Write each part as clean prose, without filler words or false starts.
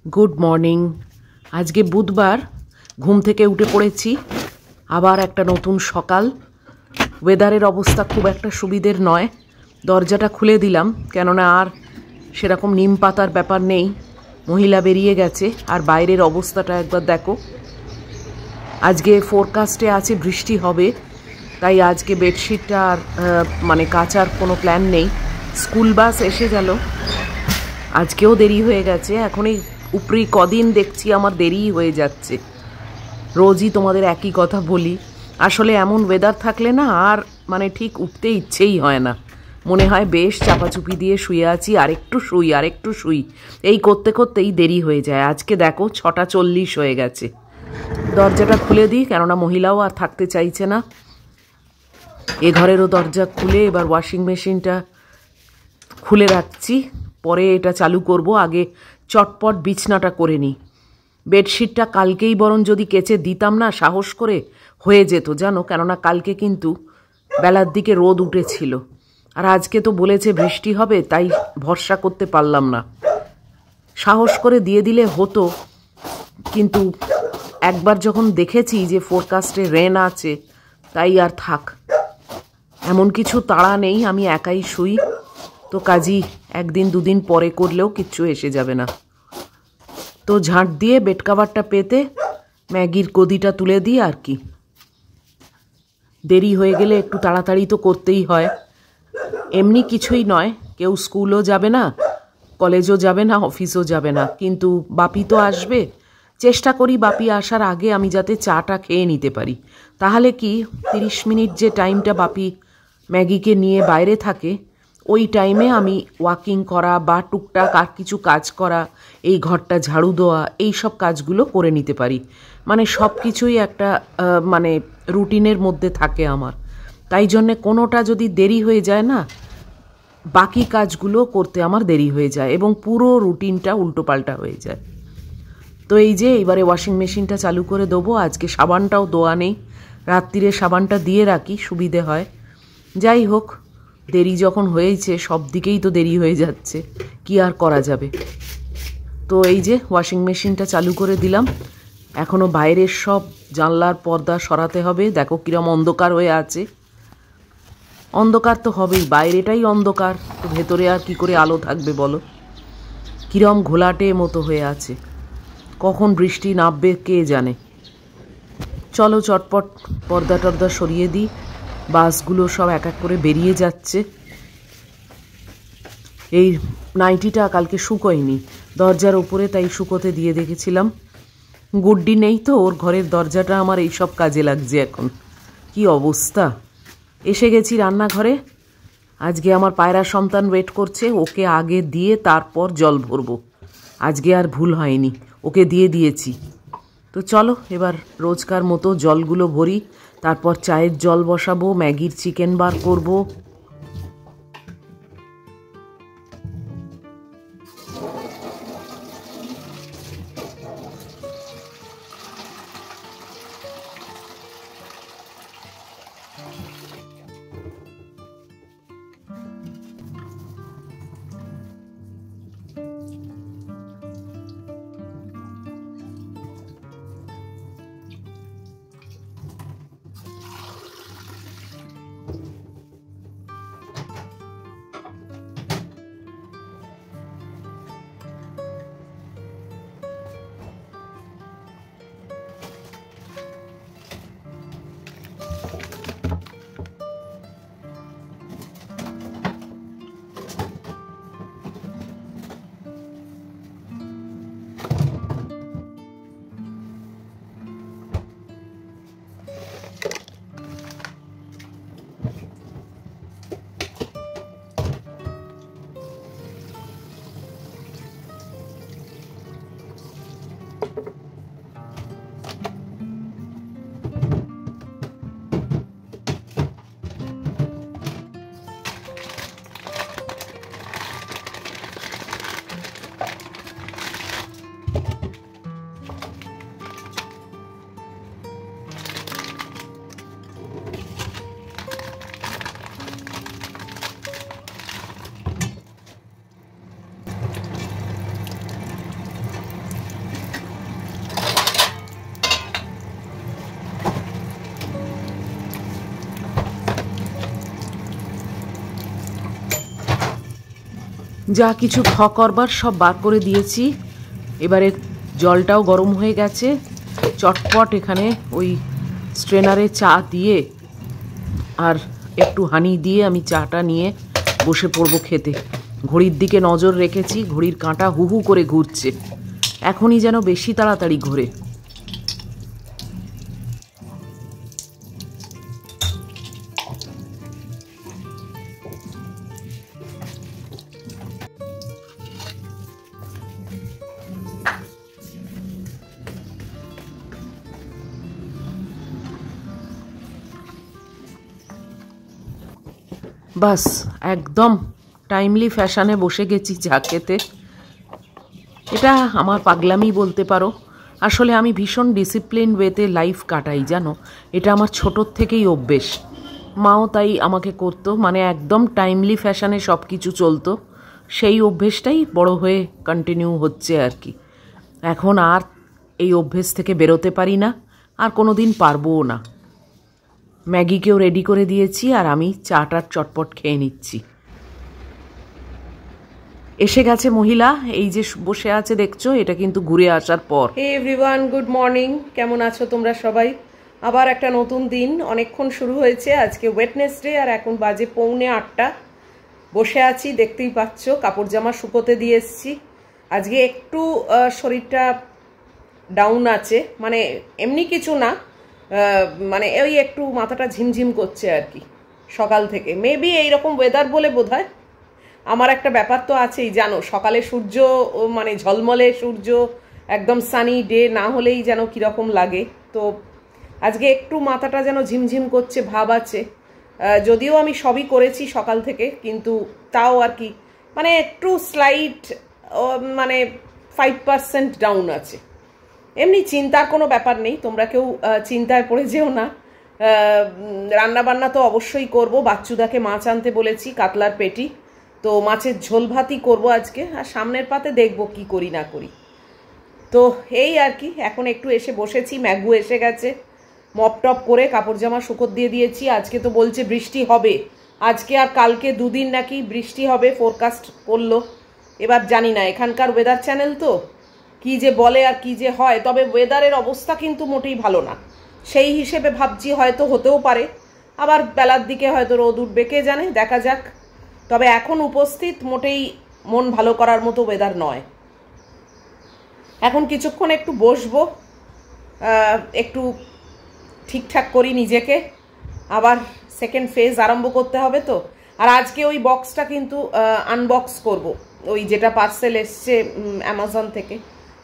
Good morning. আজকে বুধবার, ঘুম থেকে উঠে পড়েছি। আবার একটা নতুন সকাল। ওয়েদারের অবস্থা খুব একটা সুবিধের নয়। দরজাটা খুলে দিলাম, কেননা আর সেরকম নিম পাতার ব্যাপার নেই। মহিলা বেরিয়ে গেছে। আর বাইরের অবস্থাটা একবার দেখো। আজকে ফোরকাস্টে আছে বৃষ্টি হবে, তাই আজকে বেডশিটটা আর কাচার কোনো প্ল্যান নেই। স্কুল বাস এসে গেল, আজকেও দেরি হয়ে গেছে। এখন এই উপরি কদিন দেখছি আমার দেরিই হয়ে যাচ্ছে। রোজই তোমাদের একই কথা বলি। আসলে এমন ওয়েদার থাকলে না আর ঠিক উঠতে ইচ্ছেই হয় না। মনে হয় বেশ চাপাচুপি দিয়ে শুয়ে আছি, আরেকটু শুই। এই করতে করতেই দেরি হয়ে যায়। আজকে দেখো 6:40 হয়ে গেছে। দরজাটা খুলে দিই, কেননা মহিলাও আর থাকতে চাইছে না। এ ঘরেরও দরজা খুলে এবার ওয়াশিং মেশিনটা খুলে রাখছি, পরে এটা চালু করব। আগে চটপট বিছনাটা করে নিই। বেডশিটটা কালকেই বরং যদি কেচে দিতাম না সাহস করে, হয়ে যেত জানো, কেননা কালকে কিন্তু বেলার দিকে রোদ উঠেছিল। আর আজকে তো বলেছে বৃষ্টি হবে, তাই ভরসা করতে পারলাম না। সাহস করে দিয়ে দিলে হতো, কিন্তু একবার যখন দেখেছি যে ফোরকাস্টে রেন আছে, তাই আর থাক। এমন কিছু তাড়া নেই, আমি একাই শুই, তো কাজই একদিন দুদিন পরে করলেও কিচ্ছু এসে যাবে না। তো ঝাঁট দিয়ে বেড কাভারটা পেতে ম্যাগির গদিটা তুলে দিই আর কি। দেরি হয়ে গেলে একটু তাড়াতাড়ি তো করতেই হয়। এমনি কিছুই নয়, কেউ স্কুলও যাবে না, কলেজও যাবে না, অফিসও যাবে না, কিন্তু বাপি তো আসবে। চেষ্টা করি বাপি আসার আগে আমি যাতে চাটা খেয়ে নিতে পারি। তাহলে কি 30 মিনিট যে টাইমটা বাপি ম্যাগিকে নিয়ে বাইরে থাকে, ওই টাইমে আমি ওয়াকিং করা বা টুকটাক আর কিছু কাজ করা, এই ঘরটা ঝাড়ু দেওয়া, এই সব কাজগুলো করে নিতে পারি। সব কিছুই একটা রুটিনের মধ্যে থাকে আমার। তাই জন্যে কোনোটা যদি দেরি হয়ে যায় না, বাকি কাজগুলো করতে আমার দেরি হয়ে যায় এবং পুরো রুটিনটা উল্টোপাল্টা হয়ে যায়। তো এই যে এবারে ওয়াশিং মেশিনটা চালু করে দেবো। আজকে সাবানটাও দেওয়া নেই, রাত্রিরে সাবানটা দিয়ে রাখি, সুবিধে হয়। যাই হোক, দেরি যখন হয়েছে, সব দিকেই তো দেরি হয়ে যাচ্ছে, কি আর করা যাবে। তো এই যে ওয়াশিং মেশিনটা চালু করে দিলাম। এখনও বাইরের সব জানলার পর্দা সরাতে হবে। দেখো কিরম অন্ধকার হয়ে আছে। অন্ধকার তো হবেই, বাইরেটাই অন্ধকার, তো ভেতরে আর কি করে আলো থাকবে বলো। কিরম ঘোলাটে মতো হয়ে আছে, কখন বৃষ্টি নামবে কে জানে। চলো চটপট পর্দা টর্দা সরিয়ে দিই। বাসগুলো সব এক এক করে বেরিয়ে যাচ্ছে। এই নাইটিটা কালকে শুকোয়নি দরজার উপরে, তাই শুকোতে দিয়ে দেখেছিলাম। গুড্ডি নেই তো, ওর ঘরের দরজাটা আমার এইসব কাজে লাগছে এখন। কি অবস্থা। এসে গেছি রান্নাঘরে। আজকে আমার পায়রা সন্তান ওয়েট করছে, ওকে আগে দিয়ে তারপর জল ভরবো। আজকে আর ভুল হয়নি, ওকে দিয়ে দিয়েছি। তো চলো এবার রোজকার মতো জলগুলো ভরি, তারপর চায়ের জল বসাবো, ম্যাগির চিকেন বার করবো। যা কিছু করবার সব বার করে দিয়েছি। এবারে জলটাও গরম হয়ে গেছে। চটপট এখানে ওই স্ট্রেনারে চা দিয়ে আর একটু হানি দিয়ে আমি চাটা নিয়ে বসে পড়বো খেতে। ঘড়ির দিকে নজর রেখেছি, ঘড়ির কাঁটা হু হু করে ঘুরছে, এখনই যেন বেশি তাড়াতাড়ি ঘোরে। বাস একদম টাইমলি ফ্যাশনে বসে গেছি চা খেতে। এটা আমার পাগলামি বলতে পারো। আসলে আমি ভীষণ ডিসিপ্লিন ওয়েতে লাইফ কাটাই জানো, এটা আমার ছোটোর থেকেই অভ্যেস। মাও তাই আমাকে করতো, মানে একদম টাইমলি ফ্যাশনে সব কিছু চলতো। সেই অভ্যেসটাই বড় হয়ে কন্টিনিউ হচ্ছে আর কি। এখন আর এই অভ্যেস থেকে বেরোতে পারি না, আর কোনো দিন পারবও না। ম্যাগিকেও রেডি করে দিয়েছি আর আমি চাটার চটপট খেয়ে নিচ্ছি। এসে গেছে মহিলা, এই যে বসে আছে দেখছো, এটা কিন্তু ঘুরে আসার পর। Hey everyone, good morning. কেমন আছো তোমরা সবাই? আবার একটা নতুন দিন, অনেকক্ষণ শুরু হয়েছে। আজকে ওয়েডনেসডে আর এখন বাজে 7:45। বসে আছি, দেখতেই পাচ্ছ। কাপড় জামা শুকোতে দিয়ে এসছি। আজকে একটু শরীরটা ডাউন আছে, মানে এমনি কিছু না, মানে ওই একটু মাথাটা ঝিমঝিম করছে আর কি সকাল থেকে। মেবি এইরকম ওয়েদার বলে বোধহয়। আমার একটা ব্যাপার তো আছেই জানো, সকালে সূর্য মানে ঝলমলে সূর্য, একদম সানি ডে না হলেই যেন কীরকম লাগে। তো আজকে একটু মাথাটা যেন ঝিমঝিম করছে ভাব আছে। যদিও আমি সবই করেছি সকাল থেকে, কিন্তু তাও আর কি মানে একটু স্লাইট মানে 5% ডাউন আছে। এমনি চিন্তার কোনো ব্যাপার নেই, তোমরা কেউ চিন্তায় পড়ে যেও না। রান্নাবান্না তো অবশ্যই করব। বাচ্চুদাকে মাছ আনতে বলেছি, কাতলার পেটি। তো মাছের ঝোল ভাতই করবো আজকে, আর সামনের পাতে দেখবো কি করি না করি। তো এই আর কি, এখন একটু এসে বসেছি। ম্যাগু এসে গেছে, মপ টপ করে কাপড় জামা শুকোত দিয়ে দিয়েছি। আজকে তো বলছে বৃষ্টি হবে, আজকে আর কালকে 2 দিন নাকি বৃষ্টি হবে ফোরকাস্ট করলো। এবার জানি না, এখানকার ওয়েদার চ্যানেল তো কি যে বলে আর কি যে হয়। তবে ওয়েদারের অবস্থা কিন্তু মোটেই ভালো না, সেই হিসেবে ভাবছি হয়তো হতেও পারে, আবার বেলার দিকে হয়তো রোদ উঠবে, কে জানে, দেখা যাক। তবে এখন উপস্থিত মোটেই মন ভালো করার মতো ওয়েদার নয়। এখন কিছুক্ষণ একটু বসবো, একটু ঠিকঠাক করি নিজেকে, আবার সেকেন্ড ফেজ আরম্ভ করতে হবে তো। আর আজকে ওই বক্সটা কিন্তু আনবক্স করব, ওই যেটা পার্সেল এসছে অ্যামাজন থেকে।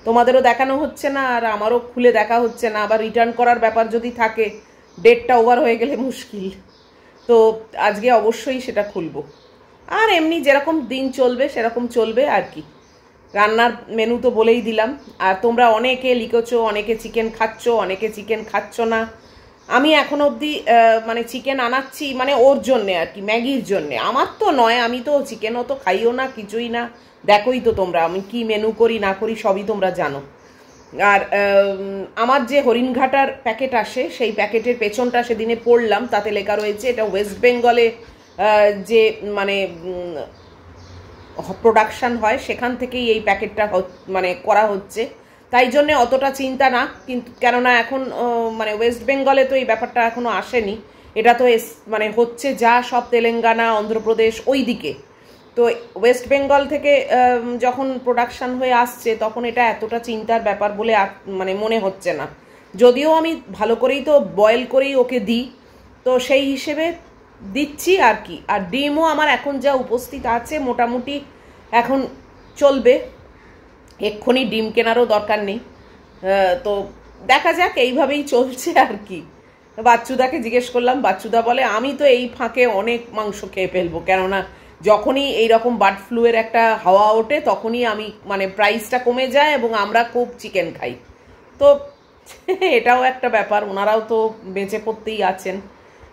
তোমাদেরও দেখানো হচ্ছে না আর আমারও খুলে দেখা হচ্ছে না। আবার রিটার্ন করার ব্যাপার যদি থাকে, ডেটটা ওভার হয়ে গেলে মুশকিল। তো আজকে অবশ্যই সেটা খুলবো। আর এমনি যেরকম দিন চলবে সেরকম চলবে আর কি। রান্নার মেনু তো বলেই দিলাম। আর তোমরা অনেকে লিখেছো, অনেকে চিকেন খাচ্ছ, অনেকে চিকেন খাচ্ছ না। আমি এখন অবধি মানে চিকেন আনাচ্ছি মানে ওর জন্যে আর কি, ম্যাগির জন্যে, আমার তো নয়। আমি তো চিকেনও তো খাইও না, কিছুই না। দেখোই তো তোমরা আমি কি মেনু করি না করি, সবই তোমরা জানো। আর আমার যে হরিণঘাটার প্যাকেট আসে, সেই প্যাকেটের পেছনটা সেদিনে পড়লাম, তাতে লেখা রয়েছে এটা ওয়েস্ট বেঙ্গলে যে মানে প্রোডাকশান হয় সেখান থেকেই এই প্যাকেটটা মানে করা হচ্ছে। তাই জন্যে অতটা চিন্তা না, কিন্তু কেননা এখন মানে ওয়েস্ট বেঙ্গলে তো এই ব্যাপারটা এখনও আসেনি। এটা তো মানে হচ্ছে যা সব তেলেঙ্গানা, অন্ধ্রপ্রদেশ ওই দিকে। তো ওয়েস্ট বেঙ্গল থেকে যখন প্রোডাকশান হয়ে আসছে, তখন এটা এতটা চিন্তার ব্যাপার বলে মানে মনে হচ্ছে না। যদিও আমি ভালো করেই তো বয়েল করেই ওকে দিই, তো সেই হিসেবে দিচ্ছি আর কি। আর ডিমও আমার এখন যা উপস্থিত আছে মোটামুটি এখন চলবে, এক্ষুনি ডিম কেনারও দরকার নেই। তো দেখা যাক, এইভাবেই চলছে আর কি। বাচ্চুদাকে জিজ্ঞেস করলাম, বাচ্চুদা বলে আমি তো এই ফাঁকে অনেক মাংস খেয়ে ফেলবো, কেননা যখনই এইরকম বার্ড ফ্লুয়ের একটা হাওয়া ওঠে তখনই আমি মানে প্রাইসটা কমে যায় এবং আমরা খুব চিকেন খাই। তো এটাও একটা ব্যাপার, ওনারাও তো বেঁচে পড়তেই আছেন।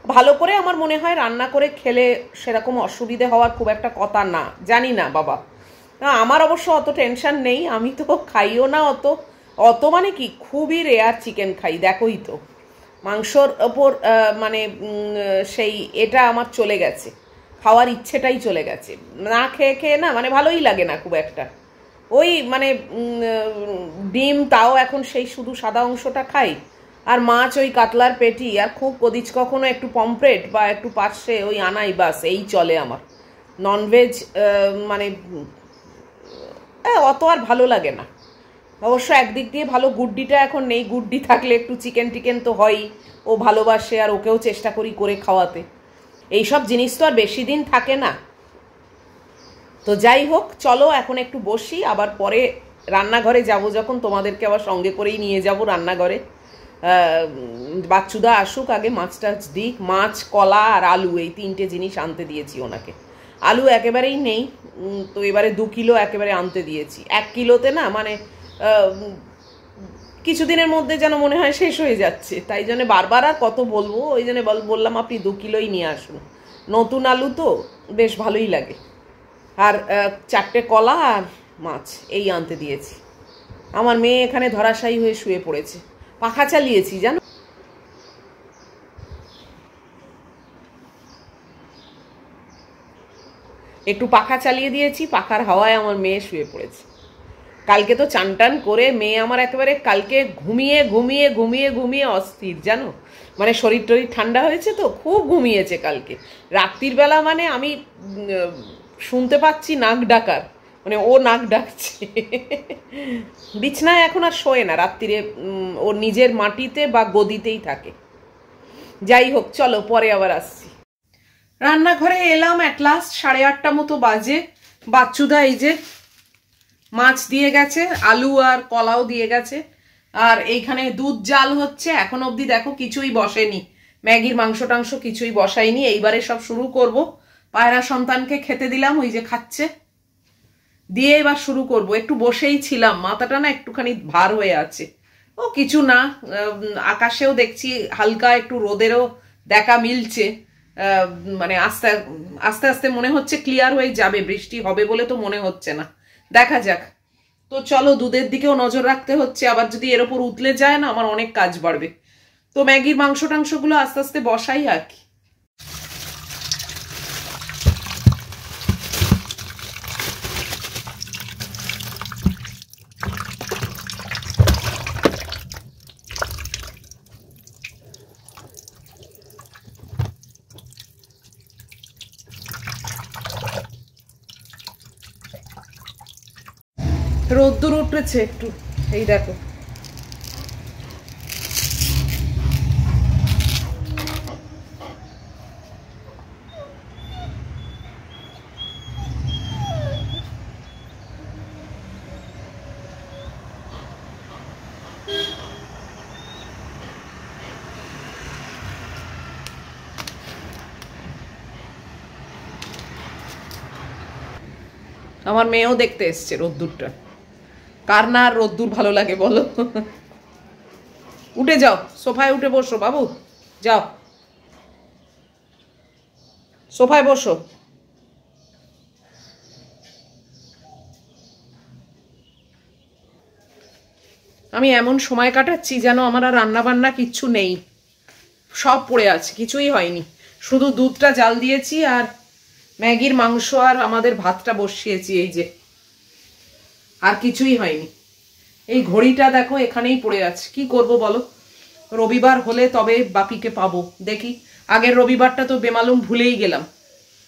ভালো করে আমার মনে হয় রান্না করে খেলে সেরকম অসুবিধে হওয়ার খুব একটা কথা না, জানি না বাবা। আমার অবশ্য অত টেনশন নেই, আমি তো খাইও না অত মানে কি খুবই রেয়ার চিকেন খাই, দেখোই তো। মাংসর ওপর মানে সেই এটা আমার চলে গেছে, খাওয়ার ইচ্ছেটাই চলে গেছে। না খেয়ে খেয়ে না মানে ভালোই লাগে না খুব একটা। ওই মানে ডিম তাও এখন সেই শুধু সাদা অংশটা খাই, আর মাছ ওই কাতলার পেটি, আর খুব কদিচ কখনো একটু পমফ্রেট বা একটু পার্শে ওই আনাই, বাস এই চলে আমার। ননভেজ মানে অত আর ভালো লাগে না। অবশ্য একদিক দিয়ে ভালো গুড্ডিটা এখন নেই, গুড্ডি থাকলে একটু চিকেন টিকেন তো হয়ই, ও ভালোবাসে আর ওকেও চেষ্টা করি করে খাওয়াতে। এইসব জিনিস তো আর বেশি দিন থাকে না। তো যাই হোক, চলো এখন একটু বসি, আবার পরে রান্নাঘরে যাব যখন তোমাদেরকে আবার সঙ্গে করেই নিয়ে যাব রান্নাঘরে। বাচ্চুদা আসুক, আগে মাছ টাছ দিক। মাছ, কলা আর আলু এই 3টে জিনিস আনতে দিয়েছি ওনাকে। আলু একেবারেই নেই, তো এবারে 2 কিলো একেবারে আনতে দিয়েছি। 1 কিলোতে না মানে কিছুদিনের মধ্যে যেন মনে হয় শেষ হয়ে যাচ্ছে, তাই জন্য বারবার আর কত বলবো, ওই জন্য বললাম আপনি 2 কিলোই নিয়ে আসুন। নতুন আলু তো বেশ ভালোই লাগে। আর 4টে কলা আর মাছ এই আনতে দিয়েছি। আমার মেয়ে এখানে ধরাশায়ী হয়ে শুয়ে পড়েছে, পাখা চালিয়েছি জানো। একটু পাখা চালিয়ে দিয়েছি, পাখার হাওয়ায় আমার মেয়ে শুয়ে পড়েছে। কালকে তো চান টান করে মেয়ে আমার একেবারে কালকে ঘুমিয়ে ঘুমিয়ে ঘুমিয়ে ঘুমিয়ে অস্থির জানো, মানে শরীর টরীর ঠান্ডা হয়েছে তো খুব ঘুমিয়েছে কালকে রাত্রির বেলা। মানে আমি শুনতে পাচ্ছি নাক ডাকার, মানে ও নাক ডাকছে। বিছনায় এখন আর শোয় না রাত্রিরে, ও নিজের মাটিতে বা গদিতেই থাকে। যাই হোক, চলো পরে আবার আসছি। রান্নাঘরে এলাম অ্যাট লাস্ট, 8:30 মতো বাজে। বাচ্চুদা এই যে মাছ দিয়ে গেছে, আলু আর কলাও দিয়ে গেছে, আর এইখানে দুধ জাল হচ্ছে। এখন অবধি দেখো কিছুই বসেনি, ম্যাগির মাংস টাংস কিছুই বসাইনি, এইবারে সব শুরু করব। পায়রা সন্তানকে খেতে দিলাম, ওই যে খাচ্ছে, দিয়ে এবার শুরু করব। একটু বসেই ছিলাম, মাথাটা না একটুখানি ভার হয়ে আছে। ও কিছু না, আকাশেও দেখছি হালকা একটু রোদেরও দেখা মিলছে, মানে আস্তে আস্তে আস্তে মনে হচ্ছে ক্লিয়ার হয়ে যাবে, বৃষ্টি হবে বলে তো মনে হচ্ছে না, দেখা যাক। তো চলো, দুধের দিকেও নজর রাখতে হচ্ছে, আবার যদি এর ওপর উতলে যায় না আমার অনেক কাজ বাড়বে। তো ম্যাগির মাংস টাংসগুলো আস্তে আস্তে বসাই আর কি। রোদ্দুর উঠেছে একটু, এই দেখো। আমার মেয়েও দেখতে এসছে রোদ্দুরটা, কার না আর রোদ্দুর ভালো লাগে বলো। উঠে যাও, সোফায় উঠে বসো বাবু, যাও সোফায় বসো। আমি এমন সময় কাটাচ্ছি যেন আমার আর রান্না বান্না কিচ্ছু নেই, সব পড়ে আছে, কিছুই হয়নি। শুধু দুধটা জাল দিয়েছি আর ম্যাগির মাংস আর আমাদের ভাতটা বসিয়েছি, এই যে, আর কিছুই হয়নি। এই ঘড়িটা দেখো এখানেই পড়ে আছে, কি করব বলো। রবিবার হলে তবে বাপিকে পাবো, দেখি। আগের রবিবারটা তো বেমালুম ভুলেই গেলাম,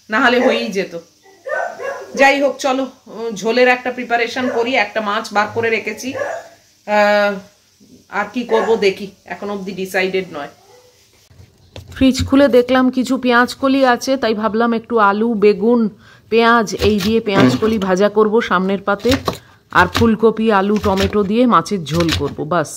না হলে হয়েই যেত। যাই হোক, চলো ঝোলের একটা প্রিপারেশন করি। একটা মাছ বার করে রেখেছি, আর কি করব দেখি, এখন অবধি ডিসাইডেড নয়। ফ্রিজ খুলে দেখলাম কিছু পেঁয়াজ কলি আছে, তাই ভাবলাম একটু আলু, বেগুন, পেঁয়াজ এই দিয়ে পেঁয়াজ কলি ভাজা করব সামনের পাতে, আর ফুলকপি, আলু, টমেটো দিয়ে মাছের ঝোল করব, বাস।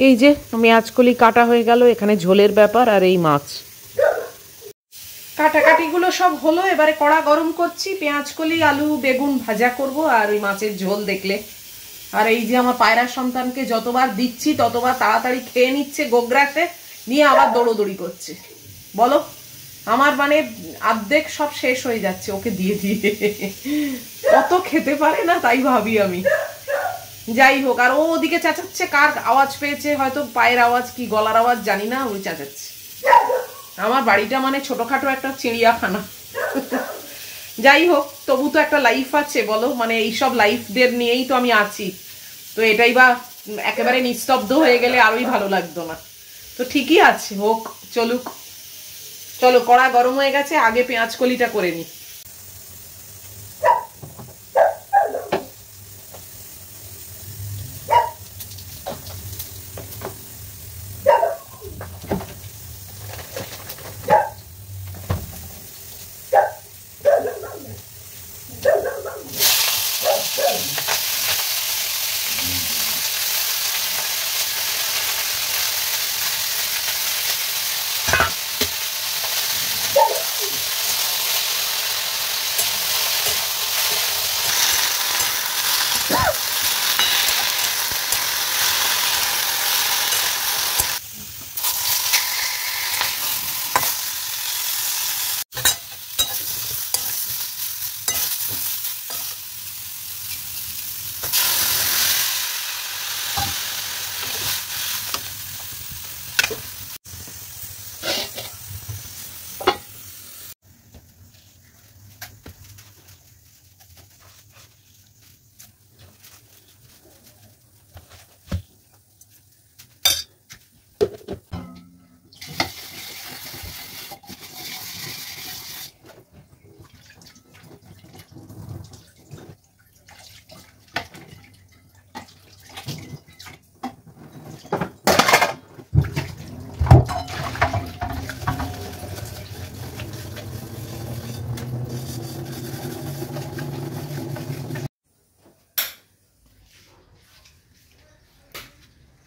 এই যে পেঁয়াজকলি কাটা হয়ে গেল, এখানে ঝোলের ব্যাপার আর এই মাছ কাটাকাটিগুলো সব হলো। এবারে কড়া গরম করছি, পেঁয়াজকলি আলু বেগুন ভাজা করব আর ওই মাছের ঝোল দেখলে। আর এই যে আমার পায়রা সন্তানকে যতবার দিচ্ছি ততবার তাড়াতাড়ি খেয়ে নিচ্ছে, গোগ্রাসে নিয়ে আবার দৌড়োদৌড়ি করছে। বলো, আমার মানে অর্ধেক সব শেষ হয়ে যাচ্ছে ওকে দিয়ে দিয়ে। কত খেতে পারে না তাই ভাবি আমি। যাই হোক, আর ও ওদিকে চেঁচাচ্ছে, কার আওয়াজ পেয়েছে, হয়তো পায়ের আওয়াজ কি গলার আওয়াজ জানি না, ওই চেঁচাচ্ছে। আমার বাড়িটা মানে ছোটখাটো একটা চিড়িয়াখানা। যাই হোক, তবু তো একটা লাইফ আছে বলো, মানে এইসব লাইফদের নিয়েই তো আমি আছি। তো এটাই বা একেবারে নিস্তব্ধ হয়ে গেলে আরোই ভালো লাগতো না। তো ঠিকই আছে, হোক, চলুক। চলো, কড়া গরম হয়ে গেছে, আগে পেঁয়াজ কলিটা করে নি।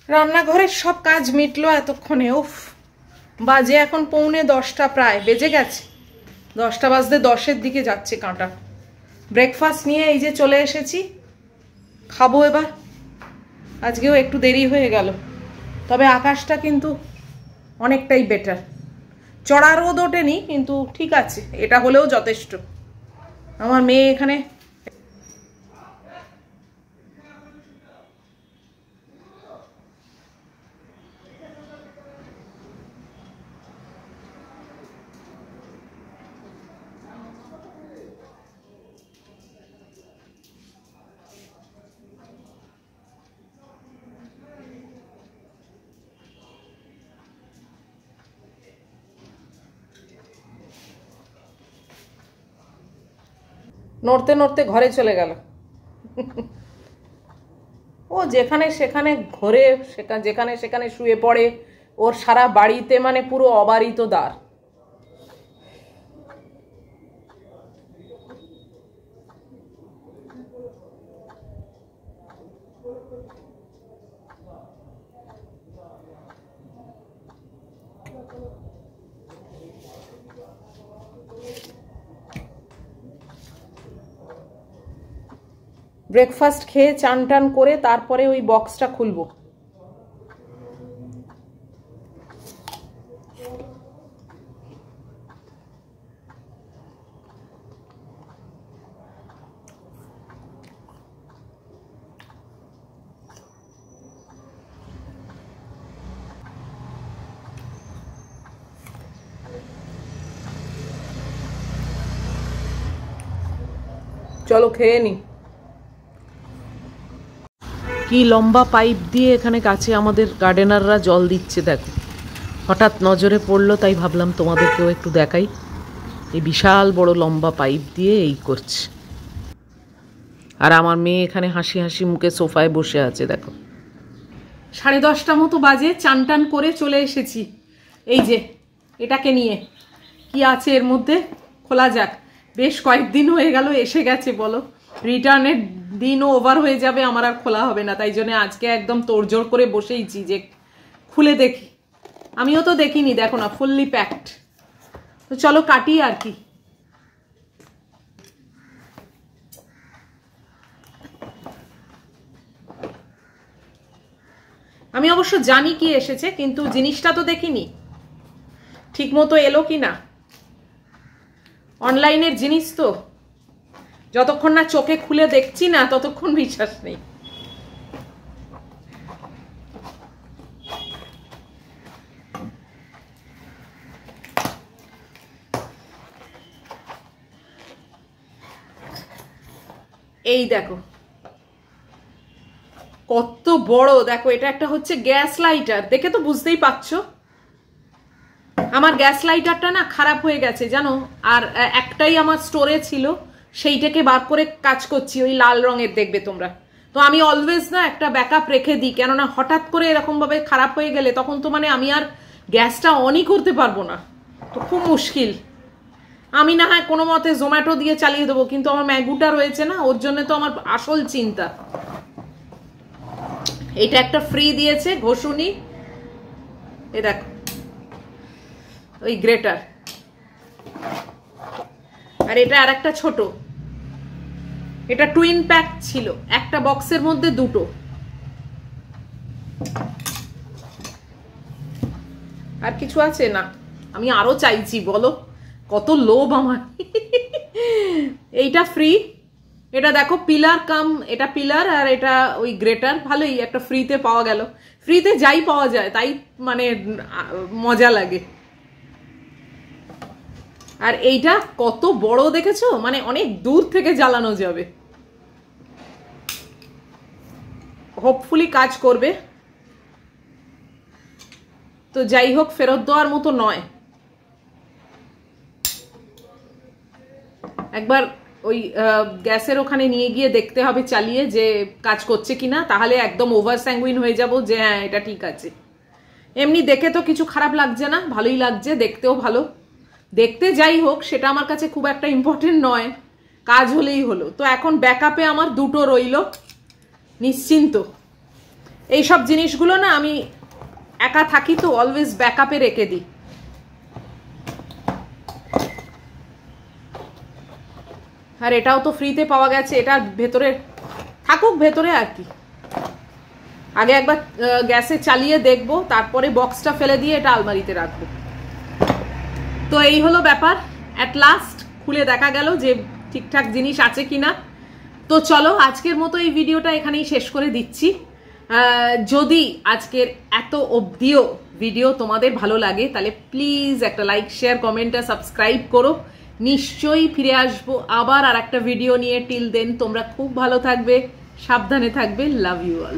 রান্নাঘরের সব কাজ মিটলো এতক্ষণে। উফ, বাজে এখন 9:45, প্রায় বেজে গেছে। 10টা বাজতে 10-এর দিকে যাচ্ছে কাঁটা। ব্রেকফাস্ট নিয়ে এই যে চলে এসেছি, খাবো এবার। আজকেও একটু দেরি হয়ে গেল, তবে আকাশটা কিন্তু অনেকটাই বেটার। চড়া রোদ ওঠেনি, কিন্তু ঠিক আছে, এটা হলেও যথেষ্ট। আমার মেয়ে এখানে নড়তে নড়তে ঘরে চলে গেল। ও যেখানে সেখানে ঘোরে, যেখানে সেখানে শুয়ে পড়ে। ওর সারা বাড়িতে মানে পুরো অবারিত দ্বার। ব্রেকফাস্ট খেয়ে চান টান করে তারপরে ওই বক্সটা খুলবো। চলো খেয়ে নি। কি লম্বা পাইপ দিয়ে এখানে কাছে আমাদের গার্ডেনাররা জল দিচ্ছে দেখো। হঠাৎ নজরে পড়লো, তাই ভাবলাম তোমাদেরকেও একটু দেখাই। এই বিশাল বড় লম্বা পাইপ দিয়ে এই করছে। আর আমার মেয়ে এখানে হাসি হাসি মুখে সোফায় বসে আছে দেখো। 10:30 মতো বাজে, চান টান করে চলে এসেছি। এই যে এটাকে নিয়ে কি আছে এর মধ্যে, খোলা যাক। বেশ কয়েকদিন হয়ে গেল এসে গেছে বলো, রিটার্নের দিনও ওভার হয়ে যাবে, আমার আর খোলা হবে না। তাই জন্য আজকে একদম তোড়জোড় করে বসেইছি যে খুলে দেখি, আমিও তো দেখিনি, দেখো না ফুললি প্যাকড। তো চলো কাটি আর কি। আমি অবশ্য জানি কি এসেছে, কিন্তু জিনিসটা তো দেখিনি ঠিক মতো এলো কি না। অনলাইনের জিনিস তো যতক্ষণ না চোখে খুলে দেখছি না ততক্ষণ বিশ্বাস নেই। এই দেখো কত বড়, দেখো এটা একটা হচ্ছে গ্যাস লাইটার, দেখে তো বুঝতেই পারছো। আমার গ্যাস লাইটারটা না খারাপ হয়ে গেছে জানো, আর একটাই আমার স্টোরে ছিল, সেইটাকে বার করে কাজ করছি, ওই লাল রঙের দেখবে তোমরা। তো আমি অলওয়েজ না একটা ব্যাকআপ রেখে দিই, কেননা হঠাৎ করে এরকম ভাবে খারাপ হয়ে গেলে তখন তো মানে আমি আর গ্যাসটা অনই করতে পারবো না, তো খুব মুশকিল। আমি না হয় কোনো মতে জোম্যাটো দিয়ে চালিয়ে দেবো, কিন্তু আমার ম্যাগুটা রয়েছে না, ওর জন্য তো আমার আসল চিন্তা। এটা একটা ফ্রি দিয়েছে ঘষুনি, এ দেখো ওই গ্রেটার, আর এটা আর একটা ছোট, এটা টুইন প্যাক ছিল, একটা বক্সের মধ্যে দুটো। আর কিছু আছে না, আমি আরো চাইছি, বলো কত লোভ আমার। এইটা ফ্রি, এটা দেখো পিলার কাম, এটা পিলার আর এটা ওই গ্রেটার, ভালোই একটা ফ্রিতে পাওয়া গেল। ফ্রিতে যাই পাওয়া যায় তাই মানে মজা লাগে। আর এইটা কত বড় দেখেছো, মানে অনেক দূর থেকে জ্বালানো যাবে, হোপফুলি কাজ করবে। তো যাই হোক, ফেরত দেওয়ার মতো নয়। একবার ওই গ্যাসের ওখানে নিয়ে গিয়ে দেখতে হবে চালিয়ে যে কাজ করছে কিনা, তাহলে একদম ওভার স্যাঙ্গুইন হয়ে যাব যে হ্যাঁ এটা ঠিক আছে। এমনি দেখে তো কিছু খারাপ লাগছে না, ভালোই লাগছে, দেখতেও ভালো। দেখতে যাই হোক, সেটা আমার কাছে খুব একটা ইম্পর্টেন্ট নয়, কাজ হলেই হলো। তো এখন ব্যাকআপে আমার দুটো রইল, নিশ্চিন্ত। এইসব জিনিসগুলো না আমি একা থাকি তো অলওয়েজ ব্যাকআপে রেখে দিই। আর এটাও তো ফ্রিতে পাওয়া গেছে, এটার ভেতরে থাকুক ভেতরে আর কি। আগে একবার গ্যাসে চালিয়ে দেখবো, তারপরে বক্সটা ফেলে দিয়ে এটা আলমারিতে রাখবো। তো এই হলো ব্যাপার, অ্যাট লাস্ট খুলে দেখা গেল যে ঠিকঠাক জিনিস আছে কিনা। তো চলো আজকের মতো এই ভিডিওটা এখানেই শেষ করে দিচ্ছি। যদি আজকের এত অবধিও ভিডিও তোমাদের ভালো লাগে তাহলে প্লিজ একটা লাইক, শেয়ার, কমেন্ট আর সাবস্ক্রাইব করো। নিশ্চয়ই ফিরে আসবো আবার আর একটা ভিডিও নিয়ে। টিল দেন তোমরা খুব ভালো থাকবে, সাবধানে থাকবে। Love you all.